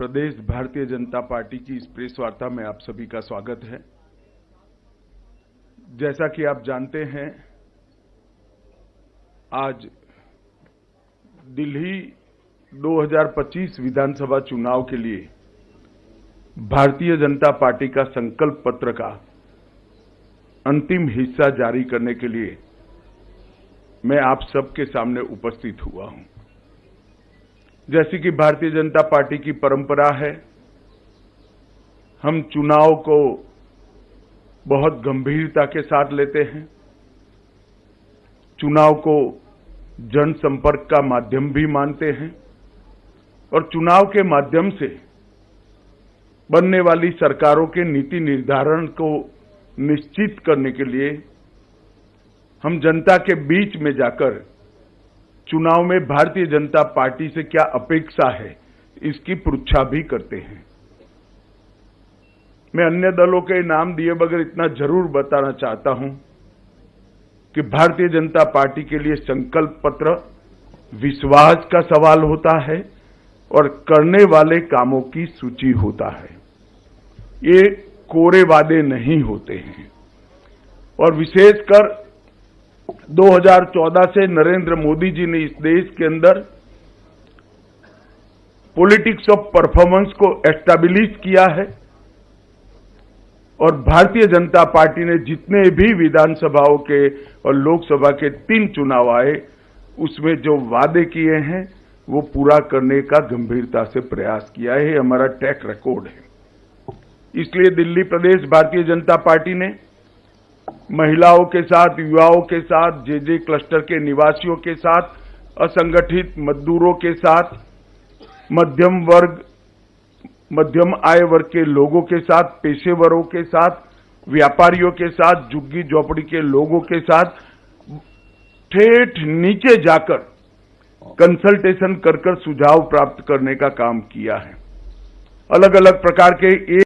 प्रदेश Bharatiya Janata party की इस press वार्ता में आप सभी का स्वागत है। जैसा कि आप जानते हैं, आज दिल्ली 2025 विधानसभा चुनाव के लिए भारतीय जनता पार्टी का संकल्प पत्र का अंतिम हिस्सा जारी करने के लिए मैं आप सबके सामने उपस्थित हुआ हूं। जैसी कि भारतीय जनता पार्टी की परंपरा है, हम चुनाव को बहुत गंभीरता के साथ लेते हैं। चुनाव को जनसंपर्क का माध्यम भी मानते हैं और चुनाव के माध्यम से बनने वाली सरकारों के नीति निर्धारण को निश्चित करने के लिए हम जनता के बीच में जाकर चुनाव में भारतीय जनता पार्टी से क्या अपेक्षा है, इसकी पृच्छा भी करते हैं। मैं अन्य दलों के नाम दिए बगैर इतना जरूर बताना चाहता हूं कि भारतीय जनता पार्टी के लिए संकल्प पत्र विश्वास का सवाल होता है और करने वाले कामों की सूची होता है। ये कोरे वादे नहीं होते हैं। और विशेषकर 2014 से नरेंद्र मोदी जी ने इस देश के अंदर पॉलिटिक्स ऑफ परफॉर्मेंस को एस्टैब्लिश किया है और भारतीय जनता पार्टी ने जितने भी विधानसभाओं के और लोकसभा के 3 चुनाव आए, उसमें जो वादे किए हैं वो पूरा करने का गंभीरता से प्रयास किया है। हमारा ट्रैक रिकॉर्ड है। इसलिए दिल्ली प्रदेश भारतीय जनता पार्टी ने महिलाओं के साथ, युवाओं के साथ, जे क्लस्टर के निवासियों के साथ, असंगठित मजदूरों के साथ, मध्यम आय वर्ग के लोगों के साथ, पेशेवरों के साथ, व्यापारियों के साथ, झुग्गी झोपड़ी के लोगों के साथ ठेठ नीचे जाकर कंसल्टेशन कर सुझाव प्राप्त करने का काम किया है। अलग अलग प्रकार के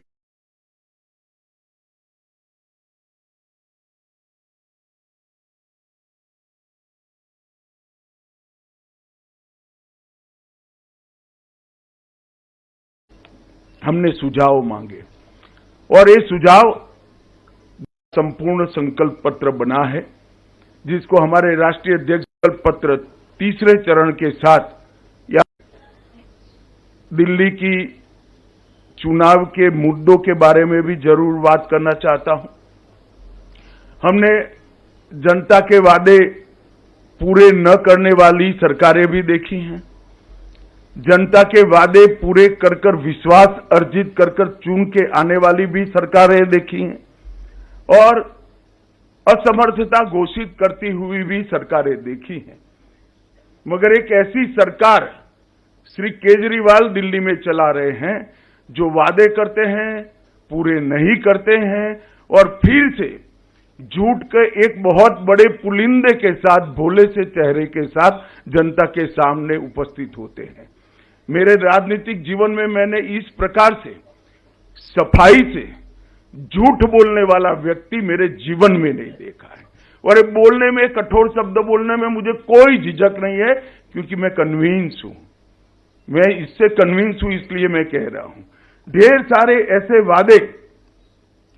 हमने सुझाव मांगे और ये सुझाव संपूर्ण संकल्प पत्र बना है, जिसको हमारे राष्ट्रीय अध्यक्ष संकल्प पत्र तीसरे चरण के साथ या दिल्ली की चुनाव के मुद्दों के बारे में भी जरूर बात करना चाहता हूं। हमने जनता के वादे पूरे न करने वाली सरकारें भी देखी हैं, जनता के वादे पूरे कर विश्वास अर्जित कर चुन के आने वाली भी सरकारें देखी हैं और असमर्थता घोषित करती हुई भी सरकारें देखी हैं। मगर एक ऐसी सरकार श्री केजरीवाल दिल्ली में चला रहे हैं जो वादे करते हैं, पूरे नहीं करते हैं और फिर से झूठ के एक बहुत बड़े पुलिंदे के साथ, भोले से चेहरे के साथ जनता के सामने उपस्थित होते हैं। मेरे राजनीतिक जीवन में मैंने इस प्रकार से सफाई से झूठ बोलने वाला व्यक्ति मेरे जीवन में नहीं देखा है। और बोलने में, कठोर शब्द बोलने में मुझे कोई झिझक नहीं है, क्योंकि मैं कन्विंस हूं। मैं इससे कन्विंस हूं, इसलिए मैं कह रहा हूं। ढेर सारे ऐसे वादे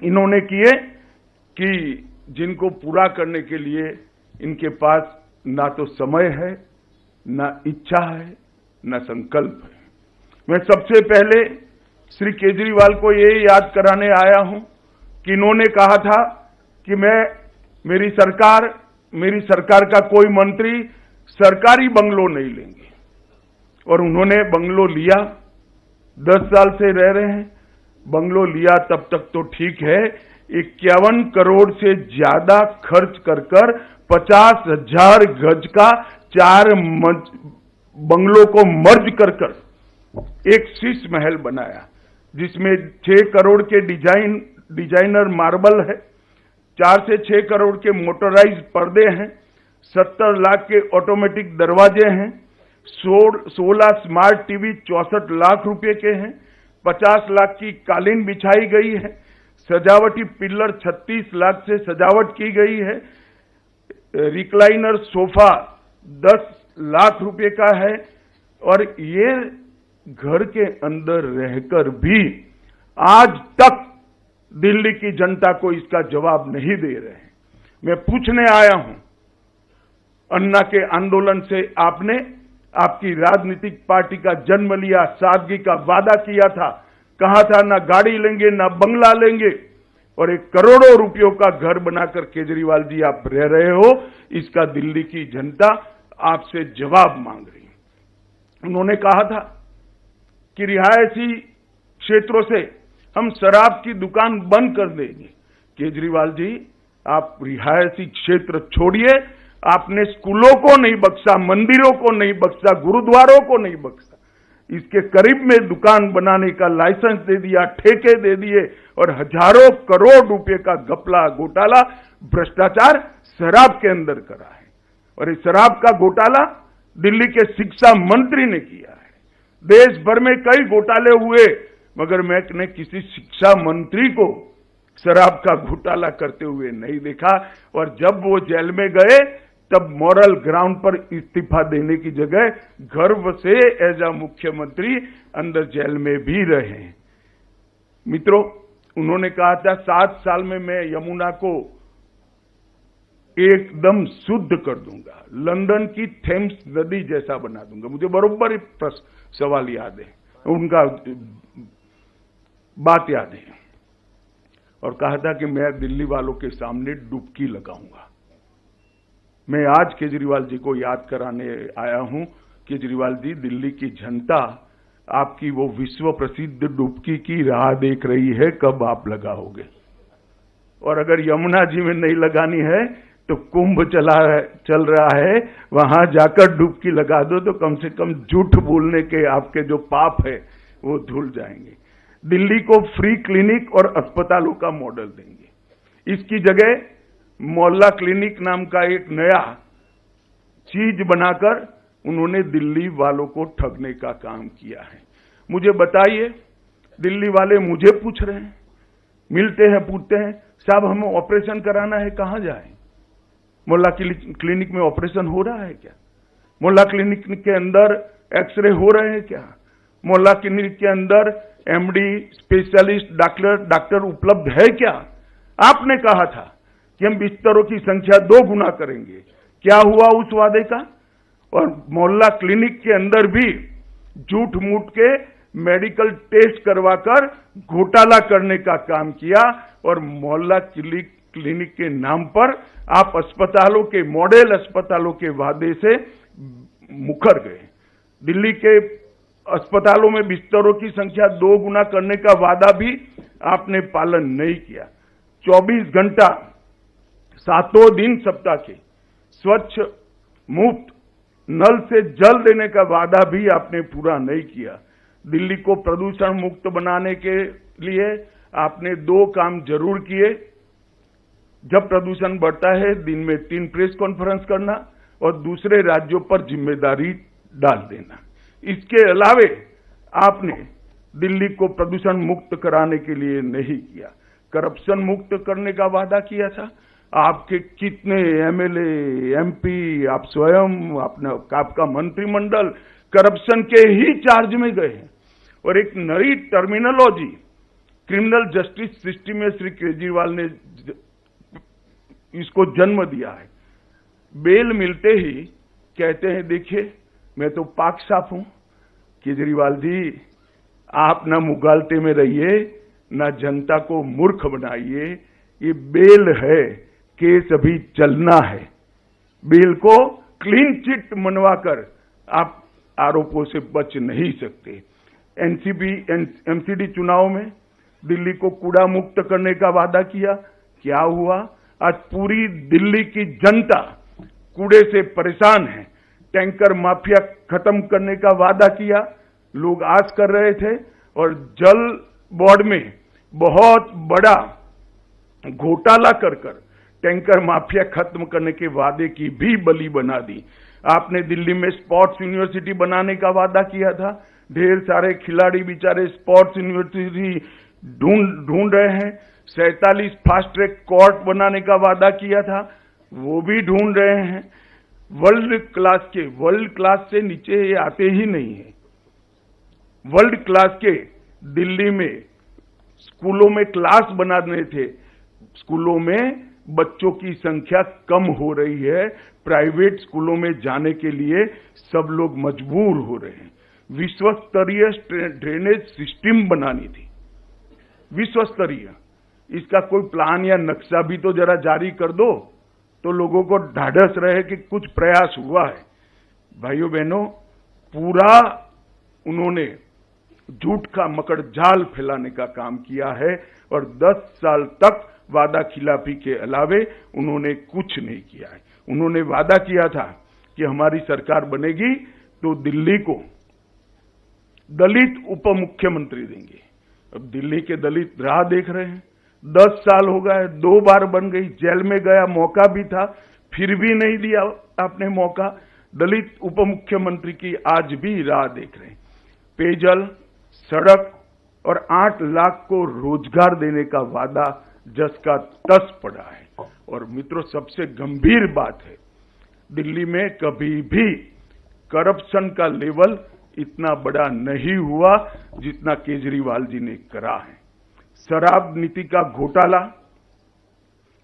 इन्होंने किए कि जिनको पूरा करने के लिए इनके पास ना तो समय है, ना इच्छा है, न संकल्प है। मैं सबसे पहले श्री केजरीवाल को ये याद कराने आया हूं कि इन्होंने कहा था कि मेरी सरकार का कोई मंत्री सरकारी बंगलो नहीं लेंगे, और उन्होंने बंगलो लिया। 10 साल से रह रहे हैं। बंगलो लिया तब तक तो ठीक है, 51 करोड़ से ज्यादा खर्च कर 50,000 गज का 4 बंगलों को मर्ज कर एक शीश महल बनाया, जिसमें 6 करोड़ के डिजाइनर मार्बल है, 4 से 6 करोड़ के मोटराइज्ड पर्दे हैं, 70 लाख के ऑटोमेटिक दरवाजे हैं, 16 स्मार्ट टीवी 64 लाख रुपए के हैं, 50 लाख की कालीन बिछाई गई है, सजावटी पिल्लर 36 लाख से सजावट की गई है, रिक्लाइनर सोफा 10 लाख रुपए का है और ये घर के अंदर रहकर भी आज तक दिल्ली की जनता को इसका जवाब नहीं दे रहे हैं। मैं पूछने आया हूं, अन्ना के आंदोलन से आपने आपकी राजनीतिक पार्टी का जन्म लिया, सादगी का वादा किया था, कहा था ना गाड़ी लेंगे ना बंगला लेंगे, और एक करोड़ों रुपयों का घर बनाकर केजरीवाल जी आप रह रहे हो। इसका दिल्ली की जनता आपसे जवाब मांग रही है। उन्होंने कहा था कि रिहायशी क्षेत्रों से हम शराब की दुकान बंद कर देंगे। केजरीवाल जी, आप रिहायशी क्षेत्र छोड़िए, आपने स्कूलों को नहीं बख्शा, मंदिरों को नहीं बख्शा, गुरुद्वारों को नहीं बख्शा, इसके करीब में दुकान बनाने का लाइसेंस दे दिया, ठेके दे दिए, और हजारों करोड़ रुपए का घपला, घोटाला, भ्रष्टाचार शराब के अंदर करा है। और इस शराब का घोटाला दिल्ली के शिक्षा मंत्री ने किया है। देश भर में कई घोटाले हुए, मगर मैंने किसी शिक्षा मंत्री को शराब का घोटाला करते हुए नहीं देखा। और जब वो जेल में गए तब मॉरल ग्राउंड पर इस्तीफा देने की जगह गर्व से एज अ मुख्यमंत्री अंदर जेल में भी रहे। मित्रों, उन्होंने कहा था 7 साल में मैं यमुना को एकदम शुद्ध कर दूंगा, लंदन की थेम्स नदी जैसा बना दूंगा। मुझे बरोबर सवाल याद है, उनका बात याद है। और कहा था कि मैं दिल्ली वालों के सामने डुबकी लगाऊंगा। मैं आज केजरीवाल जी को याद कराने आया हूं। केजरीवाल जी, दिल्ली की जनता आपकी वो विश्व प्रसिद्ध डुबकी की राह देख रही है, कब आप लगाओगे। और अगर यमुना जी में नहीं लगानी है तो कुंभ चल रहा है, वहां जाकर डुबकी लगा दो, तो कम से कम झूठ बोलने के आपके जो पाप है वो धुल जाएंगे। दिल्ली को फ्री क्लिनिक और अस्पतालों का मॉडल देंगे। इसकी जगह मोहल्ला क्लिनिक नाम का एक नया चीज बनाकर उन्होंने दिल्ली वालों को ठगने का काम किया है। मुझे बताइए, दिल्ली वाले मुझे पूछ रहे हैं, मिलते हैं, पूछते हैं, साहब हमें ऑपरेशन कराना है, कहां जाएं? मोहल्ला क्लिनिक में ऑपरेशन हो रहा है क्या? मोहल्ला क्लिनिक के अंदर एक्सरे हो रहे हैं क्या? मोहल्ला क्लिनिक के अंदर एमडी, स्पेशलिस्ट डॉक्टर उपलब्ध है क्या? आपने कहा था कि हम बिस्तरों की संख्या 2 गुना करेंगे। क्या हुआ उस वादे का? और मोहल्ला क्लिनिक के अंदर भी झूठ मूठ के मेडिकल टेस्ट करवाकर घोटाला करने का काम किया। और मोहल्ला क्लिनिक के नाम पर आप अस्पतालों के, मॉडल अस्पतालों के वादे से मुकर गए। दिल्ली के अस्पतालों में बिस्तरों की संख्या 2 गुना करने का वादा भी आपने पालन नहीं किया। 24 घंटा 7 दिन सप्ताह के स्वच्छ मुफ्त नल से जल देने का वादा भी आपने पूरा नहीं किया। दिल्ली को प्रदूषण मुक्त बनाने के लिए आपने 2 काम जरूर किए। जब प्रदूषण बढ़ता है, दिन में 3 प्रेस कॉन्फ्रेंस करना और दूसरे राज्यों पर जिम्मेदारी डाल देना। इसके अलावे आपने दिल्ली को प्रदूषण मुक्त कराने के लिए नहीं किया। करप्शन मुक्त करने का वादा किया था। आपके कितने एमएलए, एमपी, आप स्वयं, आपका मंत्रिमंडल करप्शन के ही चार्ज में गए हैं। और एक नई टर्मिनोलॉजी क्रिमिनल जस्टिस सिस्टम में श्री केजरीवाल ने इसको जन्म दिया है। बेल मिलते ही कहते हैं, देखिए मैं तो पाक साफ हूं। केजरीवाल जी, आप ना मुगालते में रहिए, ना जनता को मूर्ख बनाइए। ये बेल है, केस अभी चलना है। बेल को क्लीन चिट मनवाकर आप आरोपों से बच नहीं सकते। एमसीडी चुनाव में दिल्ली को कूड़ा मुक्त करने का वादा किया, क्या हुआ? आज पूरी दिल्ली की जनता कूड़े से परेशान है। टैंकर माफिया खत्म करने का वादा किया, लोग आस कर रहे थे, और जल बोर्ड में बहुत बड़ा घोटाला कर टैंकर माफिया खत्म करने के वादे की भी बलि बना दी। आपने दिल्ली में स्पोर्ट्स यूनिवर्सिटी बनाने का वादा किया था। ढेर सारे खिलाड़ी बेचारे स्पोर्ट्स यूनिवर्सिटी ढूंढ रहे हैं। 47 फास्ट ट्रैक कोर्ट बनाने का वादा किया था, वो भी ढूंढ रहे हैं। वर्ल्ड क्लास से नीचे ये आते ही नहीं है। वर्ल्ड क्लास के दिल्ली में स्कूलों में क्लास बनाने थे, स्कूलों में बच्चों की संख्या कम हो रही है, प्राइवेट स्कूलों में जाने के लिए सब लोग मजबूर हो रहे हैं। विश्व स्तरीय ड्रेनेज सिस्टम बनानी थी, विश्व स्तरीय। इसका कोई प्लान या नक्शा भी तो जरा जारी कर दो, तो लोगों को ढाढ़स रहे कि कुछ प्रयास हुआ है। भाइयों बहनों, पूरा उन्होंने झूठ का मकड़ जाल फैलाने का काम किया है और 10 साल तक वादा खिलाफी के अलावे उन्होंने कुछ नहीं किया है। उन्होंने वादा किया था कि हमारी सरकार बनेगी तो दिल्ली को दलित उप मुख्यमंत्री देंगे। अब दिल्ली के दलित राह देख रहे हैं। 10 साल हो गए, 2 बार बन गई, जेल में गया, मौका भी था, फिर भी नहीं दिया आपने मौका। दलित उप मुख्यमंत्री की आज भी राह देख रहे हैं। पेयजल, सड़क और 8 लाख को रोजगार देने का वादा जस का तस पड़ा है। और मित्रों, सबसे गंभीर बात है, दिल्ली में कभी भी करप्शन का लेवल इतना बड़ा नहीं हुआ जितना केजरीवाल जी ने करा है। शराब नीति का घोटाला,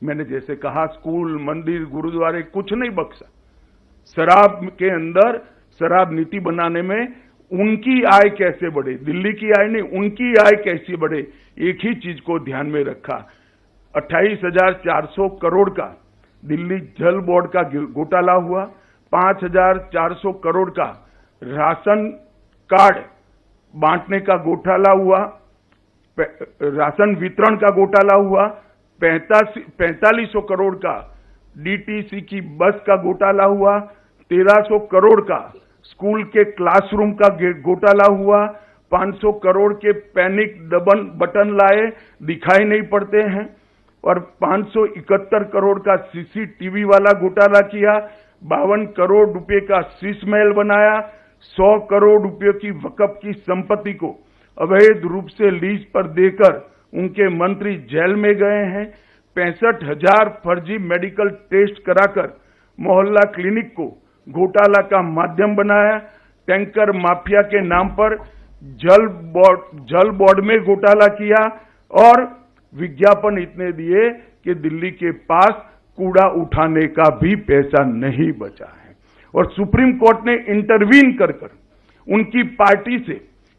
मैंने जैसे कहा, स्कूल, मंदिर, गुरुद्वारे कुछ नहीं बख्शा। शराब के अंदर शराब नीति बनाने में उनकी आय कैसे बढ़े, दिल्ली की आय नहीं, उनकी आय कैसे बढ़े, एक ही चीज को ध्यान में रखा। 28,400 करोड़ का दिल्ली जल बोर्ड का घोटाला हुआ, 5,400 करोड़ का राशन कार्ड बांटने का घोटाला हुआ, राशन वितरण का घोटाला हुआ, 4500 करोड़ का डीटीसी की बस का घोटाला हुआ, 1300 करोड़ का स्कूल के क्लासरूम का घोटाला हुआ, 500 करोड़ के पैनिक बटन लाए, दिखाई नहीं पड़ते हैं, और 571 करोड़ का सीसीटीवी वाला घोटाला किया, 52 करोड़ रुपए का शीश महल बनाया, 100 करोड़ रुपए की वक्फ की संपत्ति को अवैध रूप से लीज पर देकर उनके मंत्री जेल में गए हैं, 65,000 फर्जी मेडिकल टेस्ट कराकर मोहल्ला क्लिनिक को घोटाला का माध्यम बनाया, टैंकर माफिया के नाम पर जल बोर्ड में घोटाला किया, और विज्ञापन इतने दिए कि दिल्ली के पास कूड़ा उठाने का भी पैसा नहीं बचा है। और सुप्रीम कोर्ट ने इंटरवीन कर उनकी पार्टी से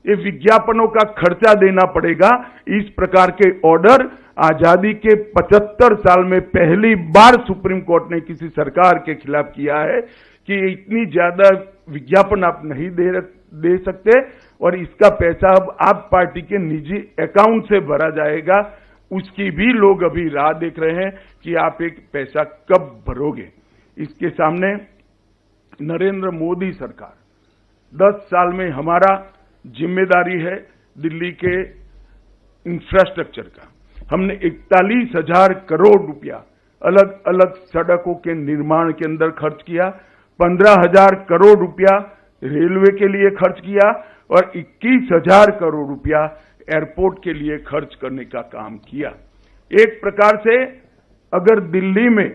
ये विज्ञापनों का खर्चा देना पड़ेगा। इस प्रकार के ऑर्डर आजादी के 75 साल में पहली बार सुप्रीम कोर्ट ने किसी सरकार के खिलाफ किया है कि इतनी ज्यादा विज्ञापन आप नहीं दे सकते, और इसका पैसा अब आप पार्टी के निजी अकाउंट से भरा जाएगा। उसकी भी लोग अभी राह देख रहे हैं कि आप एक पैसा कब भरोगे। इसके सामने नरेंद्र मोदी सरकार, 10 साल में हमारा जिम्मेदारी है दिल्ली के इंफ्रास्ट्रक्चर का। हमने 41,000 करोड़ रुपया अलग अलग सड़कों के निर्माण के अंदर खर्च किया, 15,000 करोड़ रुपया रेलवे के लिए खर्च किया, और 21,000 करोड़ रुपया एयरपोर्ट के लिए खर्च करने का काम किया। एक प्रकार से अगर दिल्ली में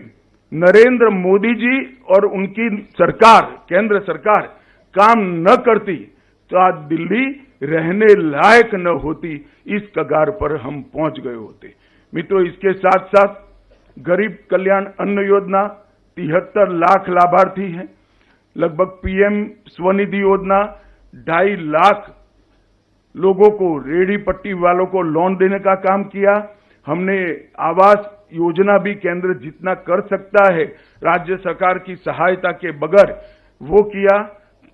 नरेंद्र मोदी जी और उनकी सरकार, केंद्र सरकार काम न करती तो आज दिल्ली रहने लायक न होती, इस कगार पर हम पहुंच गए होते। मित्रों, इसके साथ साथ गरीब कल्याण अन्न योजना 73 लाख लाभार्थी हैं, लगभग पीएम स्वनिधि योजना 2.5 लाख लोगों को, रेहड़ी पट्टी वालों को लोन देने का काम किया। हमने आवास योजना भी केंद्र जितना कर सकता है राज्य सरकार की सहायता के बगैर वो किया।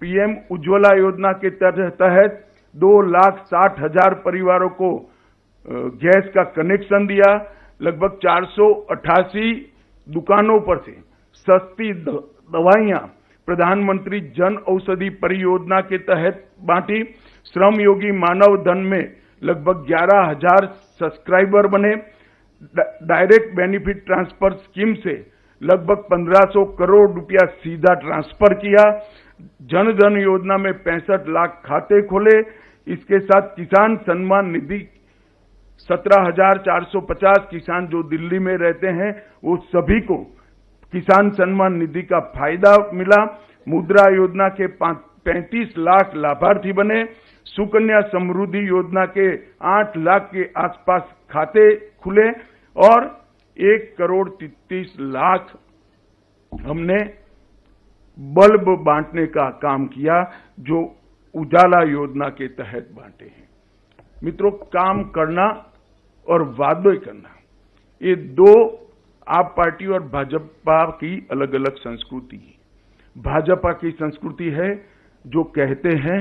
पीएम उज्ज्वला योजना के तहत 2,60,000 परिवारों को गैस का कनेक्शन दिया। लगभग 488 दुकानों पर से सस्ती दवाइयां प्रधानमंत्री जन औषधि परियोजना के तहत बांटी। श्रम योगी मानव धन में लगभग 11,000 सब्सक्राइबर बने। डायरेक्ट बेनिफिट ट्रांसफर स्कीम से लगभग 1,500 करोड़ रुपया सीधा ट्रांसफर किया। जन धन योजना में 65 लाख खाते खोले। इसके साथ किसान सम्मान निधि 17,450 किसान जो दिल्ली में रहते हैं वो सभी को किसान सम्मान निधि का फायदा मिला। मुद्रा योजना के 35 लाख लाभार्थी बने। सुकन्या समृद्धि योजना के 8 लाख के आसपास खाते खुले और 1,33,00,000 हमने बल्ब बांटने का काम किया, जो उजाला योजना के तहत बांटे हैं। मित्रों, काम करना और वादे करना, ये दो आप पार्टी और भाजपा की अलग अलग संस्कृति है। भाजपा की संस्कृति है जो कहते हैं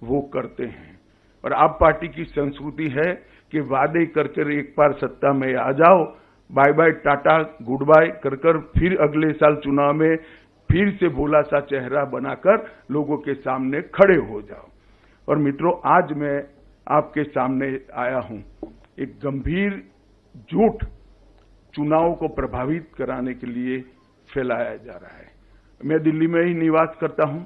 वो करते हैं, और आप पार्टी की संस्कृति है कि वादे कर एक बार सत्ता में आ जाओ, बाय बाय टाटा गुड बाय कर फिर अगले साल चुनाव में फिर से भोला सा चेहरा बनाकर लोगों के सामने खड़े हो जाओ। और मित्रों, आज मैं आपके सामने आया हूं, एक गंभीर झूठ चुनाव को प्रभावित कराने के लिए फैलाया जा रहा है। मैं दिल्ली में ही निवास करता हूं।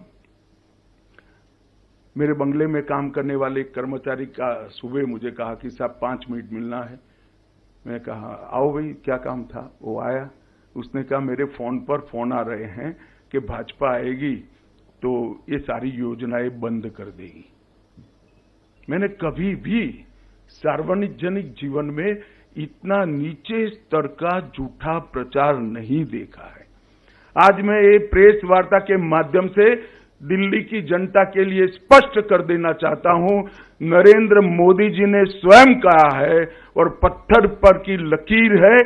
मेरे बंगले में काम करने वाले एक कर्मचारी का सुबह मुझे कहा कि साहब 5 मिनट मिलना है। मैं कहा आओ भाई, क्या काम था। वो आया, उसने कहा मेरे फोन पर फोन आ रहे हैं कि भाजपा आएगी तो ये सारी योजनाएं बंद कर देगी। मैंने कभी भी सार्वजनिक जीवन में इतना नीचे स्तर का झूठा प्रचार नहीं देखा है। आज मैं ये प्रेस वार्ता के माध्यम से दिल्ली की जनता के लिए स्पष्ट कर देना चाहता हूं, नरेंद्र मोदी जी ने स्वयं कहा है और पत्थर पर की लकीर है,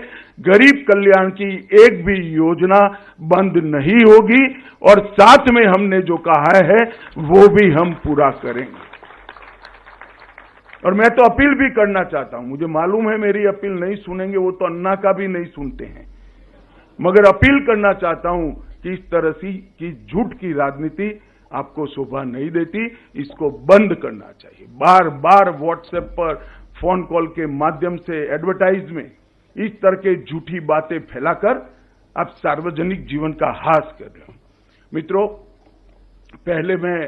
गरीब कल्याण की एक भी योजना बंद नहीं होगी, और साथ में हमने जो कहा है वो भी हम पूरा करेंगे। और मैं तो अपील भी करना चाहता हूं, मुझे मालूम है मेरी अपील नहीं सुनेंगे, वो तो अन्ना का भी नहीं सुनते हैं, मगर अपील करना चाहता हूं कि इस तरह की झूठ की राजनीति आपको शोभा नहीं देती, इसको बंद करना चाहिए। बार बार व्हाट्सएप पर फोन कॉल के माध्यम से एडवर्टाइज में इस तरह के झूठी बातें फैलाकर आप सार्वजनिक जीवन का हास कर रहे हो। मित्रों, पहले मैं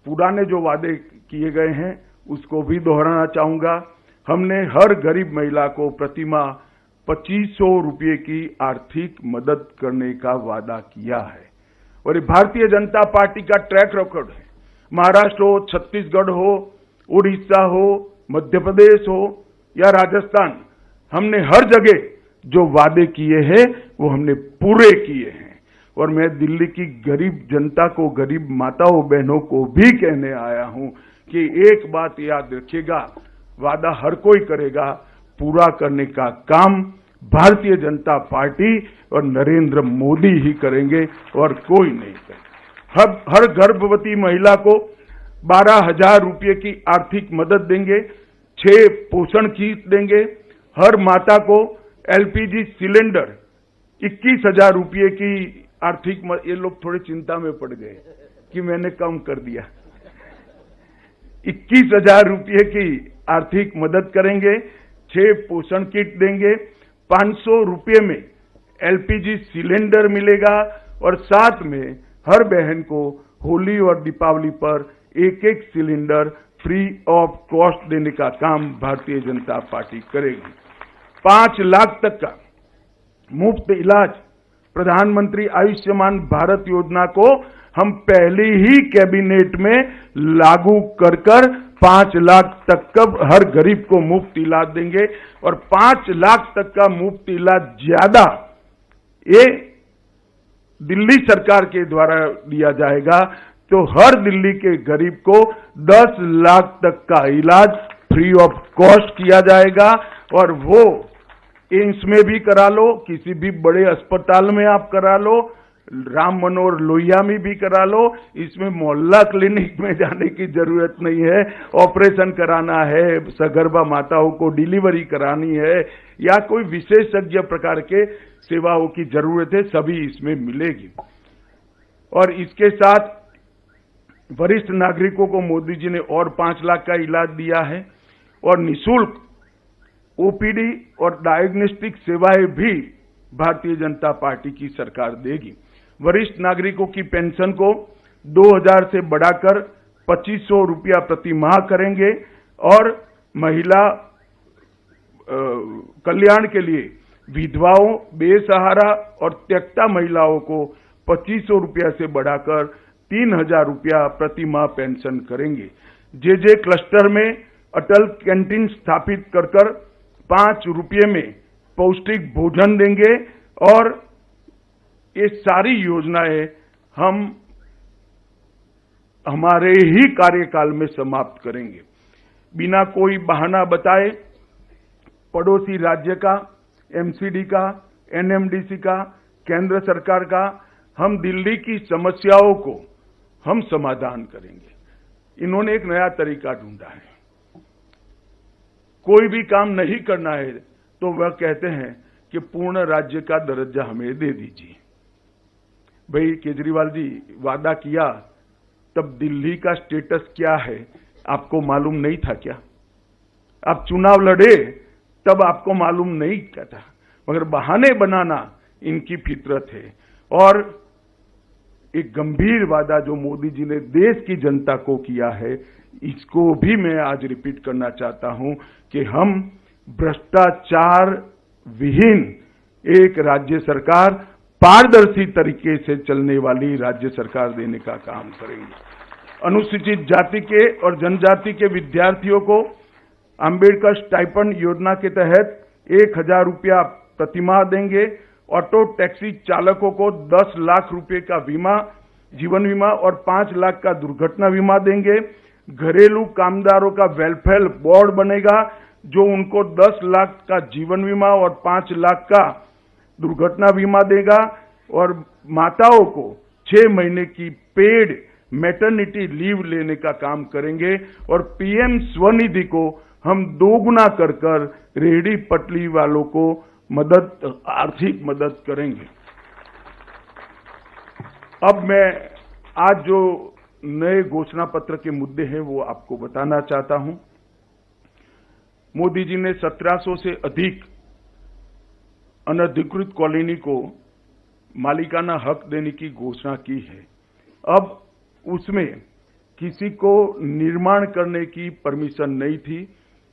पुराने जो वादे किए गए हैं उसको भी दोहराना चाहूंगा। हमने हर गरीब महिला को प्रतिमाह 2500 रुपये की आर्थिक मदद करने का वादा किया है, और ये भारतीय जनता पार्टी का ट्रैक रिकॉर्ड है। महाराष्ट्र हो, छत्तीसगढ़ हो, उड़ीसा हो, मध्य प्रदेश हो या राजस्थान, हमने हर जगह जो वादे किए हैं वो हमने पूरे किए हैं। और मैं दिल्ली की गरीब जनता को, गरीब माताओं बहनों को भी कहने आया हूं कि एक बात याद रखिएगा, वादा हर कोई करेगा, पूरा करने का काम भारतीय जनता पार्टी और नरेंद्र मोदी ही करेंगे और कोई नहीं करेगा। हर गर्भवती महिला को 12,000 रुपये की आर्थिक मदद देंगे, 6 पोषण किट देंगे, हर माता को एलपीजी सिलेंडर 21,000 रुपये की आर्थिक ये लोग थोड़े चिंता में पड़ गए कि मैंने कम कर दिया। 21,000 रुपये की आर्थिक मदद करेंगे, 6 पोषण किट देंगे, 500 रुपये में एलपीजी सिलेंडर मिलेगा, और साथ में हर बहन को होली और दीपावली पर एक सिलेंडर फ्री ऑफ कॉस्ट देने का काम भारतीय जनता पार्टी करेगी। 5 लाख तक का मुफ्त इलाज, प्रधानमंत्री आयुष्मान भारत योजना को हम पहले ही कैबिनेट में लागू कर 5 लाख तक का हर गरीब को मुफ्त इलाज देंगे, और 5 लाख तक का मुफ्त इलाज ज्यादा ये दिल्ली सरकार के द्वारा दिया जाएगा। तो हर दिल्ली के गरीब को 10 लाख तक का इलाज फ्री ऑफ कॉस्ट किया जाएगा, और वो एम्स में भी करा लो, किसी भी बड़े अस्पताल में आप करा लो, राम मनोहर लोहिया में भी करा लो। इसमें मोहल्ला क्लिनिक में जाने की जरूरत नहीं है। ऑपरेशन कराना है, सगर्भा माताओं को डिलीवरी करानी है, या कोई विशेषज्ञ प्रकार के सेवाओं की जरूरत है, सभी इसमें मिलेगी। और इसके साथ वरिष्ठ नागरिकों को मोदी जी ने और 5 लाख का इलाज दिया है, और निःशुल्क ओपीडी और डायग्नोस्टिक सेवाएं भी भारतीय जनता पार्टी की सरकार देगी। वरिष्ठ नागरिकों की पेंशन को 2,000 से बढ़ाकर 2,500 रुपया प्रति माह करेंगे, और महिला कल्याण के लिए विधवाओं, बेसहारा और त्यक्ता महिलाओं को 2,500 रुपया से बढ़ाकर 3,000 रुपया प्रति माह पेंशन करेंगे। जे क्लस्टर में अटल कैंटीन स्थापित कर 5 रुपये में पौष्टिक भोजन देंगे और ये सारी योजनाएं हम हमारे ही कार्यकाल में समाप्त करेंगे। बिना कोई बहाना बताए पड़ोसी राज्य का, एमसीडी का, एनएमडीसी का, केंद्र सरकार का, हम दिल्ली की समस्याओं को हम समाधान करेंगे। इन्होंने एक नया तरीका ढूंढा है। कोई भी काम नहीं करना है तो वह कहते हैं कि पूर्ण राज्य का दर्जा हमें दे दीजिए। भाई केजरीवाल जी, वादा किया तब दिल्ली का स्टेटस क्या है आपको मालूम नहीं था क्या? आप चुनाव लड़े तब आपको मालूम नहीं क्या था, मगर बहाने बनाना इनकी फितरत है। और एक गंभीर वादा जो मोदी जी ने देश की जनता को किया है, इसको भी मैं आज रिपीट करना चाहता हूं कि हम भ्रष्टाचार विहीन एक राज्य सरकार, पारदर्शी तरीके से चलने वाली राज्य सरकार देने का काम करेंगे। अनुसूचित जाति के और जनजाति के विद्यार्थियों को अंबेडकर स्टाइपेंड योजना के तहत 1000 रुपया प्रतिमाह देंगे। ऑटो टैक्सी चालकों को 10 लाख रुपए का बीमा, जीवन बीमा और 5 लाख का दुर्घटना बीमा देंगे। घरेलू कामदारों का वेलफेयर बोर्ड बनेगा जो उनको 10 लाख का जीवन बीमा और 5 लाख का दुर्घटना बीमा देगा। और माताओं को 6 महीने की पेड मैटरनिटी लीव लेने का काम करेंगे। और पीएम स्वनिधि को हम दोगुना कर रेहड़ी पटरी वालों को मदद, आर्थिक मदद करेंगे। अब मैं आज जो नए घोषणा पत्र के मुद्दे हैं वो आपको बताना चाहता हूं। मोदी जी ने 1700 से अधिक अनधिकृत कॉलोनी को मालिकाना हक देने की घोषणा की है। अब उसमें किसी को निर्माण करने की परमिशन नहीं थी,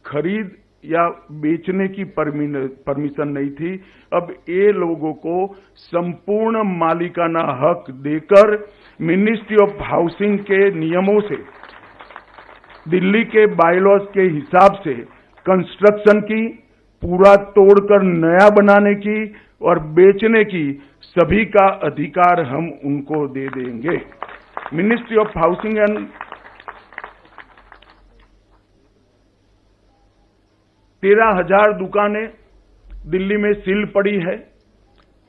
खरीद या बेचने की परमिशन नहीं थी। अब ये लोगों को संपूर्ण मालिकाना हक देकर मिनिस्ट्री ऑफ हाउसिंग के नियमों से, दिल्ली के बायलॉज के हिसाब से कंस्ट्रक्शन की, पूरा तोड़कर नया बनाने की और बेचने की सभी का अधिकार हम उनको दे देंगे। मिनिस्ट्री ऑफ हाउसिंग एंड 13,000 दुकानें दिल्ली में सील पड़ी है।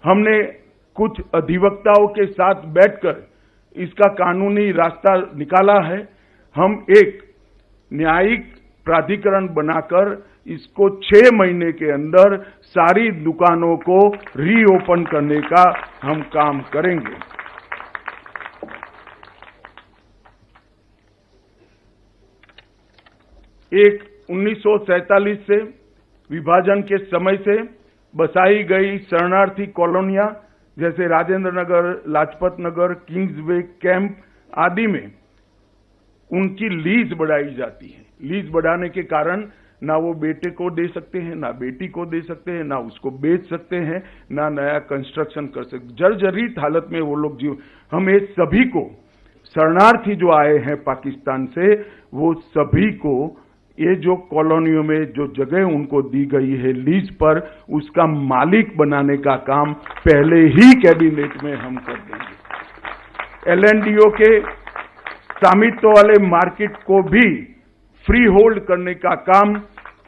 हमने कुछ अधिवक्ताओं के साथ बैठकर इसका कानूनी रास्ता निकाला है। हम एक न्यायिक प्राधिकरण बनाकर इसको 6 महीने के अंदर सारी दुकानों को रीओपन करने का हम काम करेंगे। एक 1947 से विभाजन के समय से बसाई गई शरणार्थी कॉलोनियां जैसे राजेंद्र नगर, लाजपत नगर, किंग्सवे कैंप आदि में उनकी लीज बढ़ाई जाती है। लीज बढ़ाने के कारण ना वो बेटे को दे सकते हैं, ना बेटी को दे सकते हैं, ना उसको बेच सकते हैं, ना नया कंस्ट्रक्शन कर सकते। जर्जरित हालत में वो लोग जीव। हम ये सभी को, शरणार्थी जो आए हैं पाकिस्तान से, वो सभी को ये जो कॉलोनियों में जो जगह उनको दी गई है लीज पर, उसका मालिक बनाने का काम पहले ही कैबिनेट में हम कर देंगे। एलएनडीओ के स्वामित्व वाले मार्केट को भी फ्री होल्ड करने का काम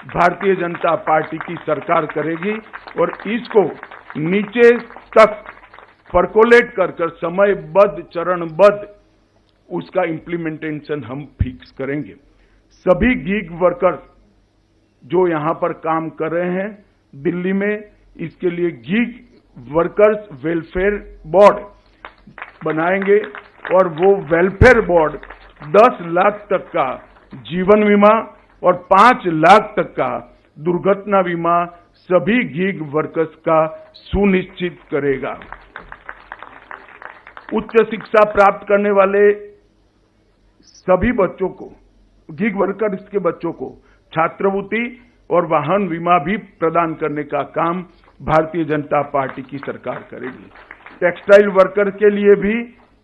भारतीय जनता पार्टी की सरकार करेगी और इसको नीचे तक परकोलेट कर समयबद्ध, चरणबद्ध उसका इम्प्लीमेंटेशन हम फिक्स करेंगे। सभी गीग वर्कर्स जो यहां पर काम कर रहे हैं दिल्ली में, इसके लिए गीग वर्कर्स वेलफेयर बोर्ड बनाएंगे और वो वेलफेयर बोर्ड 10 लाख तक का जीवन बीमा और 5 लाख तक का दुर्घटना बीमा सभी गीग वर्कर्स का सुनिश्चित करेगा। उच्च शिक्षा प्राप्त करने वाले सभी बच्चों को, गीग वर्कर्स के बच्चों को छात्रवृत्ति और वाहन बीमा भी प्रदान करने का काम भारतीय जनता पार्टी की सरकार करेगी। टेक्सटाइल वर्कर के लिए भी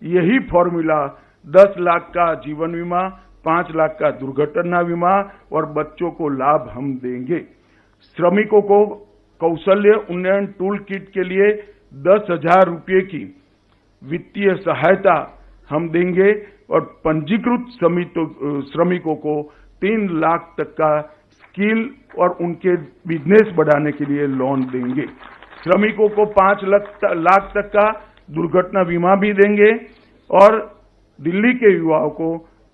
यही फॉर्मूला 10 लाख का जीवन बीमा, 5 लाख का दुर्घटना बीमा और बच्चों को लाभ हम देंगे। श्रमिकों को कौशल्य उन्नयन टूल किट के लिए 10,000 रुपये की वित्तीय सहायता हम देंगे और पंजीकृत श्रमिकों को 3 लाख तक का स्किल और उनके बिजनेस बढ़ाने के लिए लोन देंगे। श्रमिकों को 5 लाख तक का दुर्घटना बीमा भी देंगे और दिल्ली के युवाओं को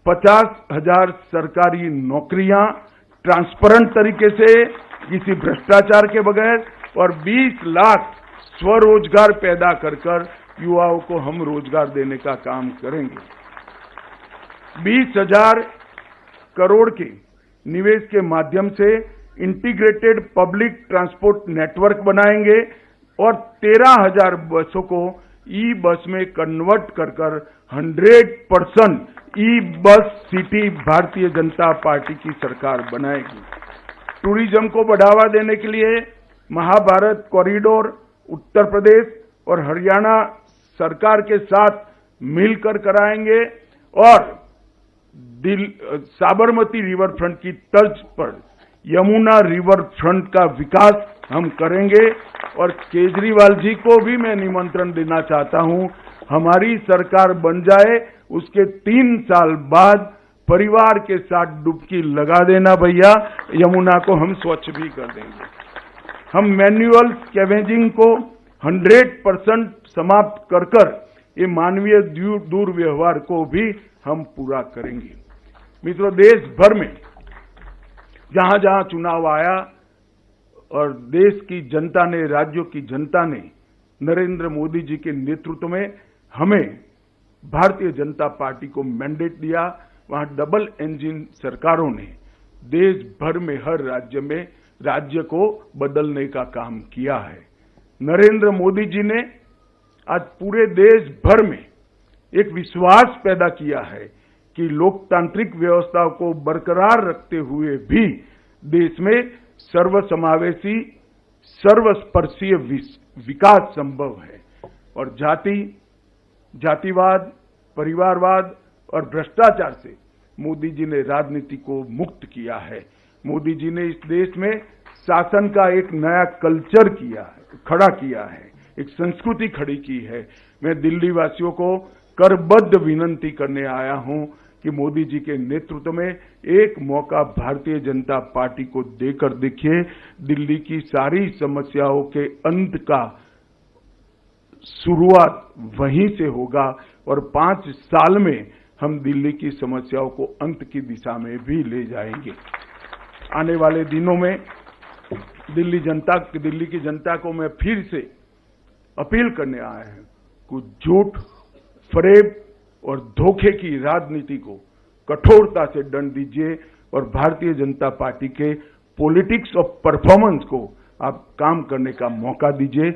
50,000 सरकारी नौकरियां ट्रांसपेरेंट तरीके से किसी भ्रष्टाचार के बगैर और 20 लाख स्वरोजगार पैदा कर युवाओं को हम रोजगार देने का काम करेंगे। 20,000 करोड़ के निवेश के माध्यम से इंटीग्रेटेड पब्लिक ट्रांसपोर्ट नेटवर्क बनाएंगे और 13,000 बसों को ई बस में कन्वर्ट कर 100% ई bus city Bharatiya Janata party की सरकार बनाएगी। टूरिज्म को बढ़ावा देने के लिए महाभारत कॉरिडोर उत्तर प्रदेश और हरियाणा सरकार के साथ मिलकर कराएंगे और साबरमती रिवर फ्रंट की तर्ज पर यमुना रिवर फ्रंट का विकास हम करेंगे। और केजरीवाल जी को भी मैं निमंत्रण देना चाहता हूं, हमारी सरकार बन जाए उसके 3 साल बाद परिवार के साथ डुबकी लगा देना भैया, यमुना को हम स्वच्छ भी कर देंगे। हम मैन्युअल स्कैवेजिंग को 100% समाप्त कर ये मानवीय दुर्व्यवहार को भी हम पूरा करेंगे। मित्रों, देश भर में जहां जहां चुनाव आया और देश की जनता ने, राज्यों की जनता ने नरेंद्र मोदी जी के नेतृत्व में हमें भारतीय जनता पार्टी को मैंडेट दिया, वहां डबल इंजन सरकारों ने देश भर में हर राज्य को बदलने का काम किया है। नरेंद्र मोदी जी ने आज पूरे देश भर में एक विश्वास पैदा किया है कि लोकतांत्रिक व्यवस्था को बरकरार रखते हुए भी देश में सर्वसमावेशी सर्वस्पर्शीय विकास संभव है और जातिवाद, परिवारवाद और भ्रष्टाचार से मोदी जी ने राजनीति को मुक्त किया है। मोदी जी ने इस देश में शासन का एक नया कल्चर खड़ा किया है, एक संस्कृति खड़ी की है। मैं दिल्ली वासियों को करबद्ध विनंती करने आया हूं कि मोदी जी के नेतृत्व में एक मौका भारतीय जनता पार्टी को देकर देखिए। दिल्ली की सारी समस्याओं के अंत का शुरुआत वहीं से होगा और 5 साल में हम दिल्ली की समस्याओं को अंत की दिशा में भी ले जाएंगे। आने वाले दिनों में दिल्ली की जनता को मैं फिर से अपील करने आया हूं, कुछ झूठ, फरेब और धोखे की राजनीति को कठोरता से दंड दीजिए और भारतीय जनता पार्टी के पॉलिटिक्स ऑफ परफॉर्मेंस को आप काम करने का मौका दीजिए।